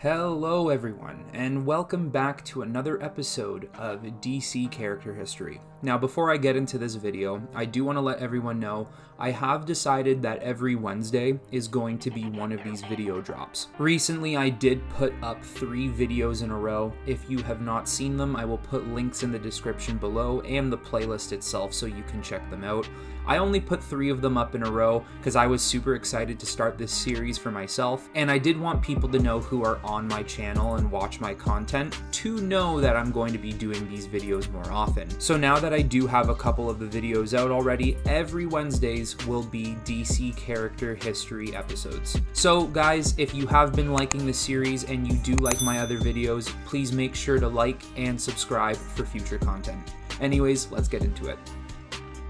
Hello everyone, and welcome back to another episode of DC Character History. Now before I get into this video, I do want to let everyone know I have decided that every Wednesday is going to be one of these video drops. Recently I did put up 3 videos in a row. If you have not seen them, I will put links in the description below and the playlist itself so you can check them out. I only put 3 of them up in a row because I was super excited to start this series for myself, and I did want people to know who are on my channel and watch my content to know that I'm going to be doing these videos more often. So now that I do have a couple of the videos out already, every Wednesdays will be DC Character History episodes. So guys, if you have been liking the series and you do like my other videos, please make sure to like and subscribe for future content. Anyways, let's get into it.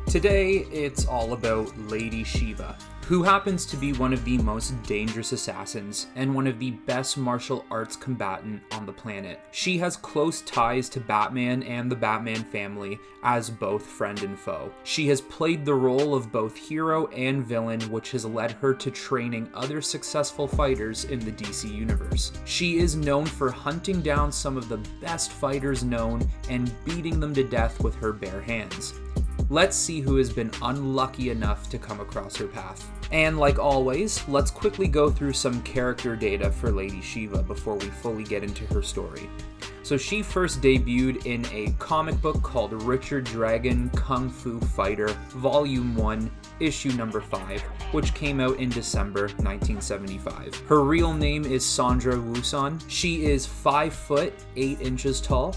Today, it's all about Lady Shiva, who happens to be one of the most dangerous assassins and one of the best martial arts combatant on the planet. She has close ties to Batman and the Batman family as both friend and foe. She has played the role of both hero and villain, which has led her to training other successful fighters in the DC universe. She is known for hunting down some of the best fighters known and beating them to death with her bare hands. Let's see who has been unlucky enough to come across her path. And like always, let's quickly go through some character data for Lady Shiva before we fully get into her story. So she first debuted in a comic book called Richard Dragon Kung Fu Fighter Volume 1, Issue number 5, which came out in December 1975. Her real name is Sandra Wuson. She is 5 foot 8 inches tall.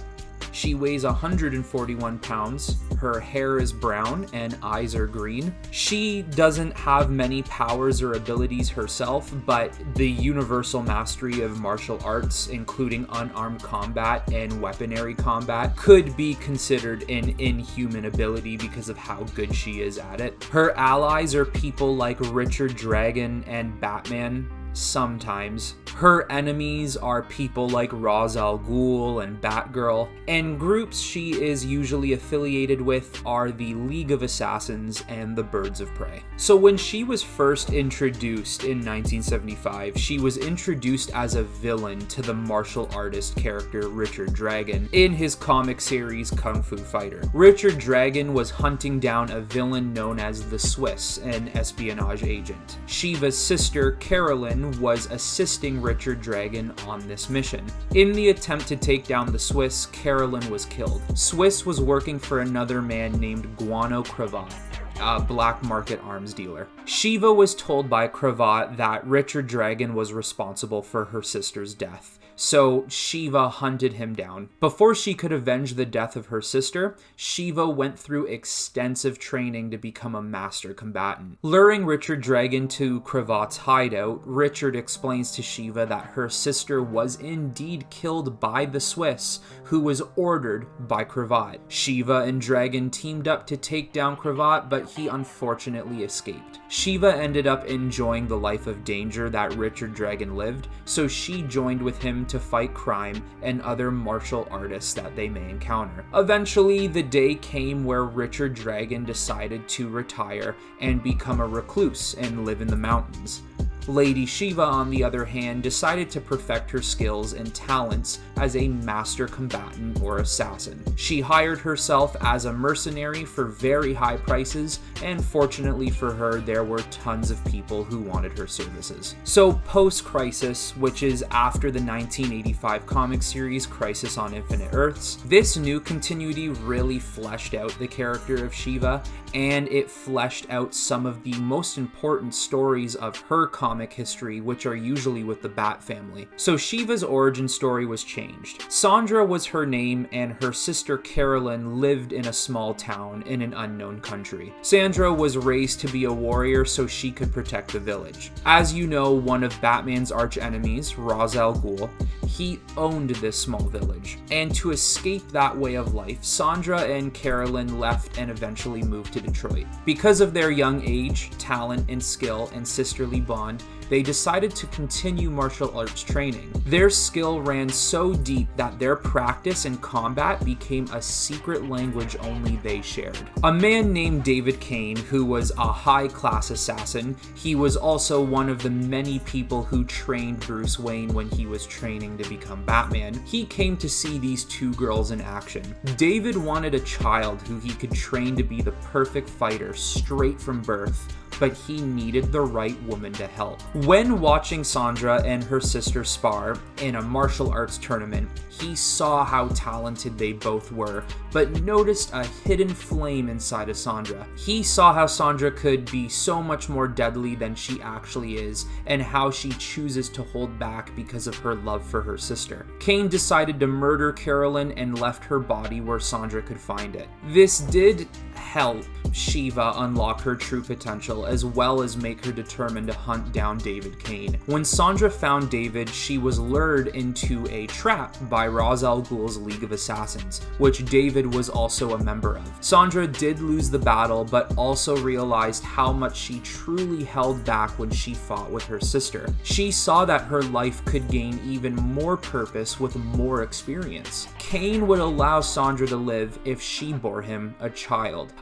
She weighs 141 pounds, her hair is brown and eyes are green. She doesn't have many powers or abilities herself, but the universal mastery of martial arts, including unarmed combat and weaponry combat, could be considered an inhuman ability because of how good she is at it. Her allies are people like Richard Dragon and Batman. Sometimes. Her enemies are people like Ra's al Ghul and Batgirl, and groups she is usually affiliated with are the League of Assassins and the Birds of Prey. So when she was first introduced in 1975, she was introduced as a villain to the martial artist character Richard Dragon in his comic series Kung Fu Fighter. Richard Dragon was hunting down a villain known as the Swiss, an espionage agent. Shiva's sister, Carolyn, was assisting Richard Dragon on this mission. In the attempt to take down the Swiss, Carolyn was killed. Swiss was working for another man named Guano Cravat, a black market arms dealer. Shiva was told by Cravat that Richard Dragon was responsible for her sister's death, so Shiva hunted him down. Before she could avenge the death of her sister, Shiva went through extensive training to become a master combatant. Luring Richard Dragon to Cravat's hideout, Richard explains to Shiva that her sister was indeed killed by the Swiss, who was ordered by Cravat. Shiva and Dragon teamed up to take down Cravat, but he unfortunately escaped. Shiva ended up enjoying the life of danger that Richard Dragon lived, so she joined with him to fight crime and other martial artists that they may encounter. Eventually, the day came where Richard Dragon decided to retire and become a recluse and live in the mountains. Lady Shiva, on the other hand, decided to perfect her skills and talents as a master combatant or assassin. She hired herself as a mercenary for very high prices, and fortunately for her, there were tons of people who wanted her services. So post-Crisis, which is after the 1985 comic series Crisis on Infinite Earths, this new continuity really fleshed out the character of Shiva, and it fleshed out some of the most important stories of her comic history, which are usually with the Bat family. So Shiva's origin story was changed. Sandra was her name, and her sister Carolyn lived in a small town in an unknown country. Sandra was raised to be a warrior so she could protect the village. As you know, one of Batman's arch enemies, Ra's al Ghul, he owned this small village. And to escape that way of life, Sandra and Carolyn left and eventually moved to Detroit. Because of their young age, talent, and skill and sisterly bond, they decided to continue martial arts training. Their skill ran so deep that their practice and combat became a secret language only they shared. A man named David Cain, who was a high-class assassin, he was also one of the many people who trained Bruce Wayne when he was training to become Batman. He came to see these two girls in action. David wanted a child who he could train to be the perfect fighter straight from birth, but he needed the right woman to help. When watching Cassandra and her sister spar in a martial arts tournament, he saw how talented they both were, but noticed a hidden flame inside of Cassandra. He saw how Cassandra could be so much more deadly than she actually is, and how she chooses to hold back because of her love for her sister. Cain decided to murder Carolyn and left her body where Cassandra could find it. This did help Shiva unlock her true potential, as well as make her determined to hunt down David Cain. When Cassandra found David, she was lured into a trap by Ra's al Ghul's League of Assassins, which David was also a member of. Cassandra did lose the battle, but also realized how much she truly held back when she fought with her sister. She saw that her life could gain even more purpose with more experience. Cain would allow Cassandra to live if she bore him a child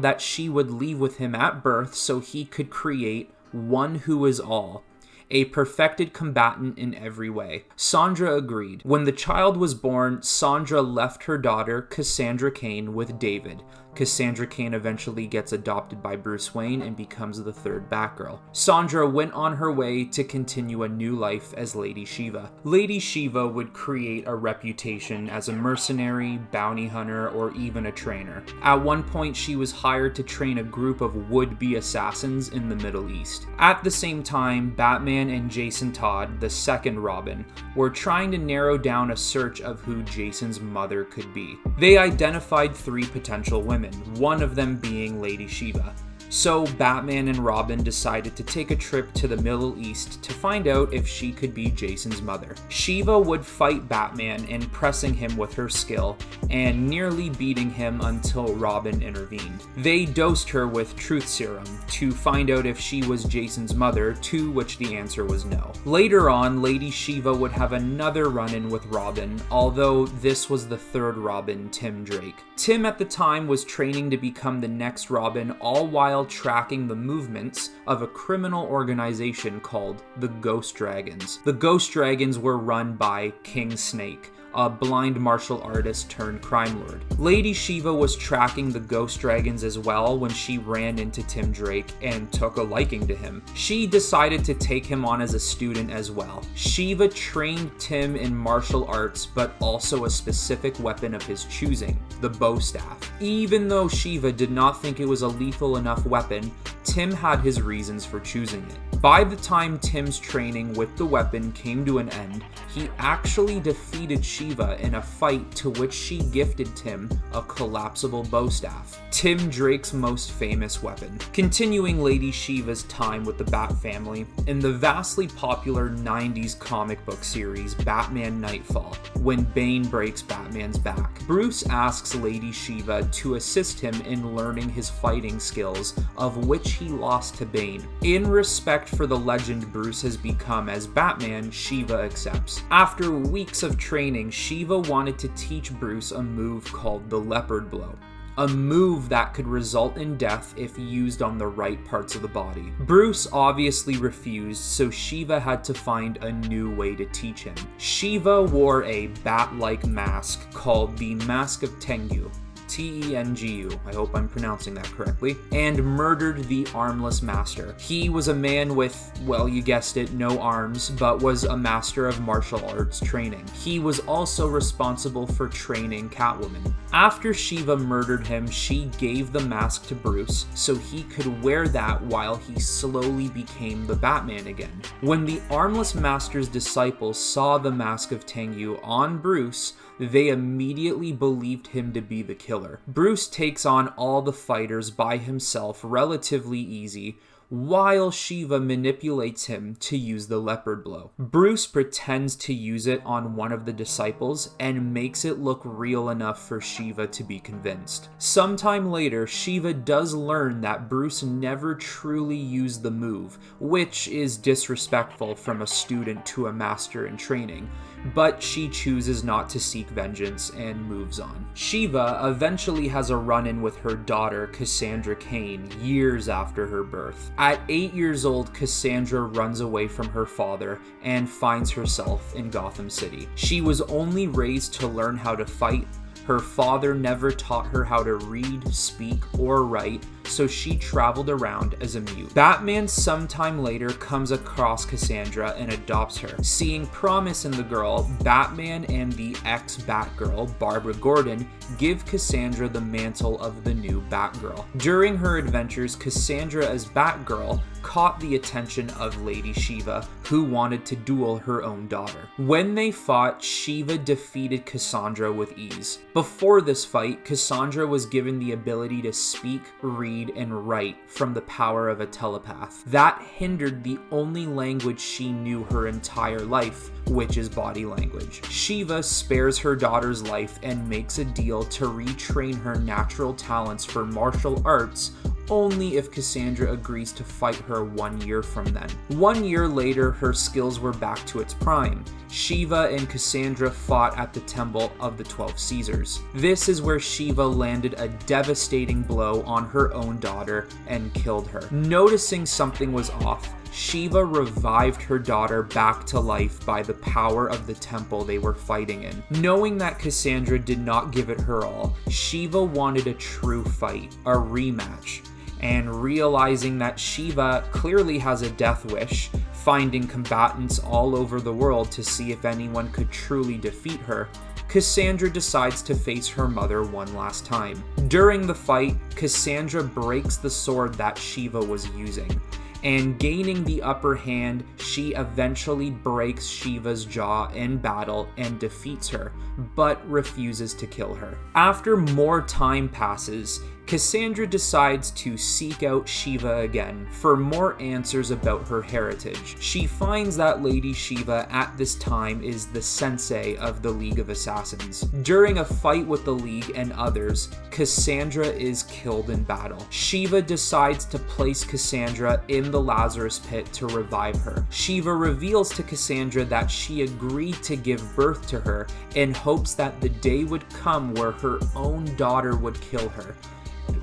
that she would leave with him at birth so he could create one who is all, a perfected combatant in every way. Cassandra agreed. When the child was born, Cassandra left her daughter, Cassandra Cain, with David. Cassandra Cain eventually gets adopted by Bruce Wayne and becomes the third Batgirl. Cassandra went on her way to continue a new life as Lady Shiva. Lady Shiva would create a reputation as a mercenary, bounty hunter, or even a trainer. At one point, she was hired to train a group of would-be assassins in the Middle East. At the same time, Batman and Jason Todd, the second Robin, were trying to narrow down a search of who Jason's mother could be. They identified 3 potential women, one of them being Lady Shiva. So Batman and Robin decided to take a trip to the Middle East to find out if she could be Jason's mother. Shiva would fight Batman, impressing him with her skill and nearly beating him until Robin intervened. They dosed her with truth serum to find out if she was Jason's mother, to which the answer was no. Later on, Lady Shiva would have another run-in with Robin, although this was the third Robin, Tim Drake. Tim at the time was training to become the next Robin, all while tracking the movements of a criminal organization called the Ghost Dragons. The Ghost Dragons were run by King Snake, a blind martial artist turned crime lord. Lady Shiva was tracking the Ghost Dragons as well when she ran into Tim Drake and took a liking to him. She decided to take him on as a student as well. Shiva trained Tim in martial arts, but also a specific weapon of his choosing, the bow staff. Even though Shiva did not think it was a lethal enough weapon, Tim had his reasons for choosing it. By the time Tim's training with the weapon came to an end, he actually defeated Shiva in a fight to which she gifted Tim a collapsible bow staff, Tim Drake's most famous weapon. Continuing Lady Shiva's time with the Bat family, in the vastly popular 90s comic book series Batman Nightfall, when Bane breaks Batman's back, Bruce asks Lady Shiva to assist him in learning his fighting skills, of which he lost to Bane. In respect for the legend Bruce has become as Batman, Shiva accepts. After weeks of training, Shiva wanted to teach Bruce a move called the Leopard Blow, a move that could result in death if used on the right parts of the body. Bruce obviously refused, so Shiva had to find a new way to teach him. Shiva wore a bat-like mask called the Mask of Tengu, Tengu, I hope I'm pronouncing that correctly, and murdered the Armless Master. He was a man with, well, you guessed it, no arms, but was a master of martial arts training. He was also responsible for training Catwoman. After Shiva murdered him, she gave the mask to Bruce so he could wear that while he slowly became the Batman again. When the Armless Master's disciples saw the Mask of Tengu on Bruce, they immediately believed him to be the killer. Bruce takes on all the fighters by himself relatively easy, while Shiva manipulates him to use the leopard blow. Bruce pretends to use it on one of the disciples and makes it look real enough for Shiva to be convinced. Sometime later, Shiva does learn that Bruce never truly used the move, which is disrespectful from a student to a master in training, but she chooses not to seek vengeance and moves on. Shiva eventually has a run-in with her daughter, Cassandra Cain, years after her birth. At 8 years old, Cassandra runs away from her father and finds herself in Gotham City. She was only raised to learn how to fight. Her father never taught her how to read, speak, or write, so she traveled around as a mute. Batman sometime later comes across Cassandra and adopts her. Seeing promise in the girl, Batman and the ex-Batgirl, Barbara Gordon, give Cassandra the mantle of the new Batgirl. During her adventures, Cassandra as Batgirl caught the attention of Lady Shiva, who wanted to duel her own daughter. When they fought, Shiva defeated Cassandra with ease. Before this fight, Cassandra was given the ability to speak, read, and write from the power of a telepath. That hindered the only language she knew her entire life, which is body language. Shiva spares her daughter's life and makes a deal to retrain her natural talents for martial arts only if Cassandra agrees to fight her 1 year from then. 1 year later, her skills were back to its prime. Shiva and Cassandra fought at the Temple of the 12 Caesars. This is where Shiva landed a devastating blow on her own daughter and killed her. Noticing something was off, Shiva revived her daughter back to life by the power of the temple they were fighting in. Knowing that Cassandra did not give it her all, Shiva wanted a true fight, a rematch. And realizing that Shiva clearly has a death wish, finding combatants all over the world to see if anyone could truly defeat her, Cassandra decides to face her mother one last time. During the fight, Cassandra breaks the sword that Shiva was using, and gaining the upper hand, she eventually breaks Shiva's jaw in battle and defeats her, but refuses to kill her. After more time passes, Cassandra decides to seek out Shiva again for more answers about her heritage. She finds that Lady Shiva at this time is the sensei of the League of Assassins. During a fight with the League and others, Cassandra is killed in battle. Shiva decides to place Cassandra in the Lazarus pit to revive her. Shiva reveals to Cassandra that she agreed to give birth to her in hopes that the day would come where her own daughter would kill her.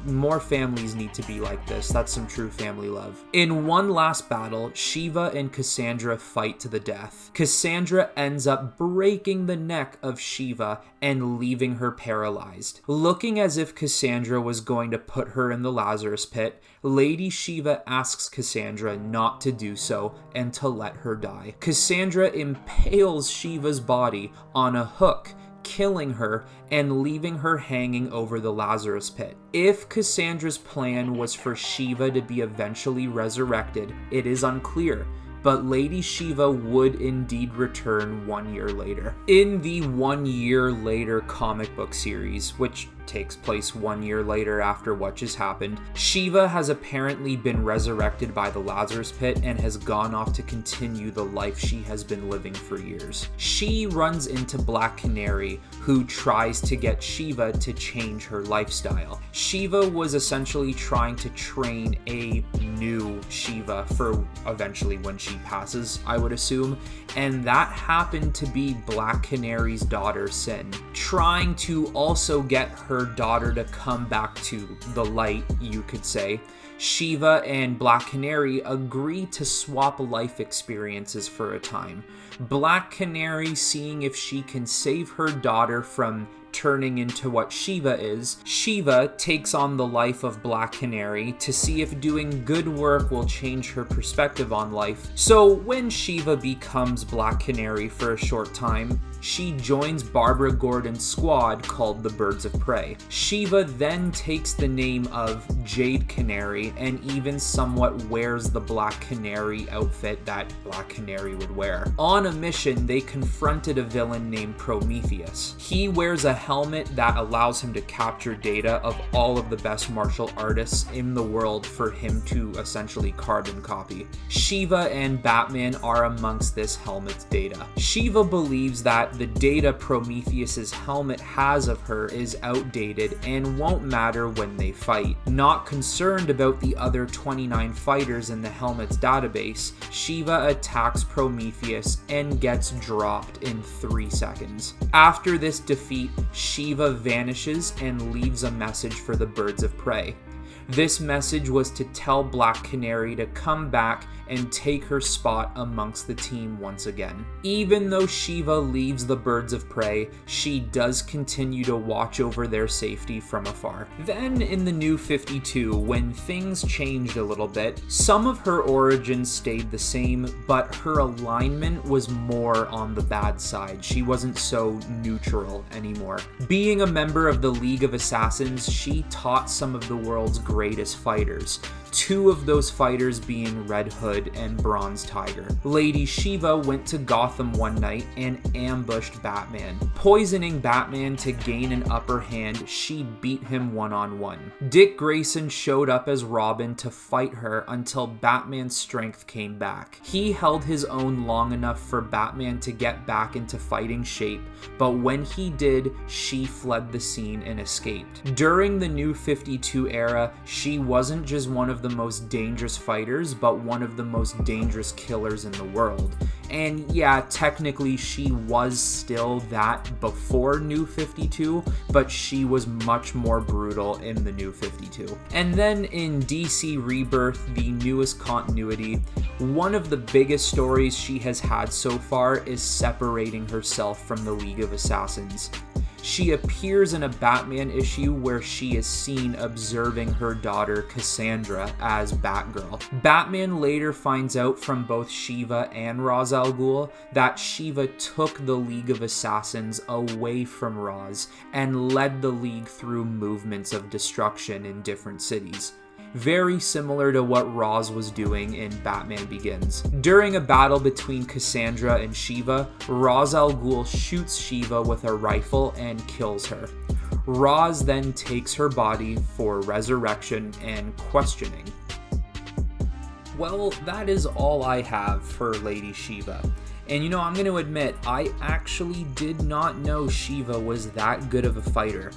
More families need to be like this. That's some true family love. In one last battle, Shiva and Cassandra fight to the death. Cassandra ends up breaking the neck of Shiva and leaving her paralyzed. Looking as if Cassandra was going to put her in the Lazarus pit, Lady Shiva asks Cassandra not to do so and to let her die. Cassandra impales Shiva's body on a hook, killing her and leaving her hanging over the Lazarus pit. If Cassandra's plan was for Shiva to be eventually resurrected, it is unclear, but Lady Shiva would indeed return 1 year later. In the 1 year later comic book series, which takes place 1 year later after what just happened, Shiva has apparently been resurrected by the Lazarus pit and has gone off to continue the life she has been living for years. She runs into Black Canary, who tries to get Shiva to change her lifestyle. Shiva was essentially trying to train a new Shiva for eventually when she passes, I would assume, and that happened to be Black Canary's daughter, Sin, trying to also get her daughter to come back to the light, you could say. Shiva and Black Canary agree to swap life experiences for a time. Black Canary, seeing if she can save her daughter from turning into what Shiva is, Shiva takes on the life of Black Canary to see if doing good work will change her perspective on life. So when Shiva becomes Black Canary for a short time, she joins Barbara Gordon's squad called the Birds of Prey. Shiva then takes the name of Jade Canary Canary, and even somewhat wears the Black Canary outfit that Black Canary would wear. On a mission, they confronted a villain named Prometheus. He wears a helmet that allows him to capture data of all of the best martial artists in the world for him to essentially carbon copy. Shiva and Batman are amongst this helmet's data. Shiva believes that the data Prometheus's helmet has of her is outdated and won't matter when they fight. Not concerned about the other 29 fighters in the helmet's database, Shiva attacks Prometheus and gets dropped in 3 seconds. After this defeat, Shiva vanishes and leaves a message for the birds of prey. This message was to tell Black Canary to come back and take her spot amongst the team once again. Even though Shiva leaves the birds of prey, she does continue to watch over their safety from afar. Then in the New 52, when things changed a little bit, some of her origins stayed the same, but her alignment was more on the bad side. She wasn't so neutral anymore. Being a member of the League of Assassins, she taught some of the world's greatest fighters. 2 of those fighters being Red Hood and Bronze Tiger. Lady Shiva went to Gotham one night and ambushed Batman. Poisoning Batman to gain an upper hand, she beat him one-on-one. Dick Grayson showed up as Robin to fight her until Batman's strength came back. He held his own long enough for Batman to get back into fighting shape, but when he did, she fled the scene and escaped. During the New 52 era, she wasn't just one of the most dangerous fighters, but one of the most dangerous killers in the world. And yeah, technically she was still that before New 52, but she was much more brutal in the New 52. And then in DC Rebirth, the newest continuity, one of the biggest stories she has had so far is separating herself from the League of Assassins. She appears in a Batman issue where she is seen observing her daughter Cassandra as Batgirl. Batman later finds out from both Shiva and Ra's al Ghul that Shiva took the League of Assassins away from Ra's and led the League through movements of destruction in different cities. Very similar to what Ra's was doing in Batman Begins. During a battle between Cassandra and Shiva, Ra's al Ghul shoots Shiva with a rifle and kills her. Ra's then takes her body for resurrection and questioning. Well, that is all I have for Lady Shiva. And you know, I'm going to admit, I actually did not know Shiva was that good of a fighter.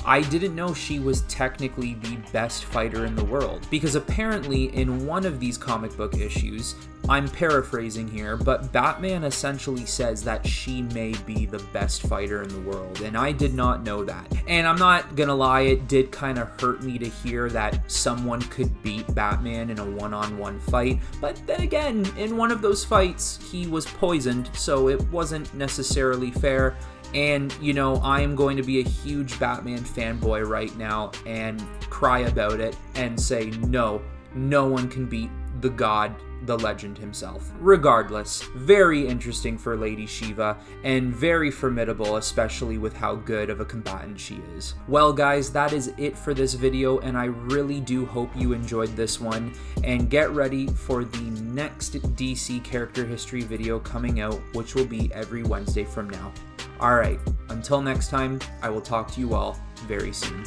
I didn't know she was technically the best fighter in the world, because apparently in one of these comic book issues, I'm paraphrasing here, but Batman essentially says that she may be the best fighter in the world, and I did not know that. And I'm not gonna lie, it did kind of hurt me to hear that someone could beat Batman in a one-on-one fight, but then again, in one of those fights, he was poisoned, so it wasn't necessarily fair. And, you know, I am going to be a huge Batman fanboy right now and cry about it and say, no one can beat the god, the legend himself. Regardless, very interesting for Lady Shiva and very formidable, especially with how good of a combatant she is. Well guys, that is it for this video, and I really do hope you enjoyed this one, and get ready for the next DC character history video coming out, which will be every Wednesday from now. Alright, until next time, I will talk to you all very soon.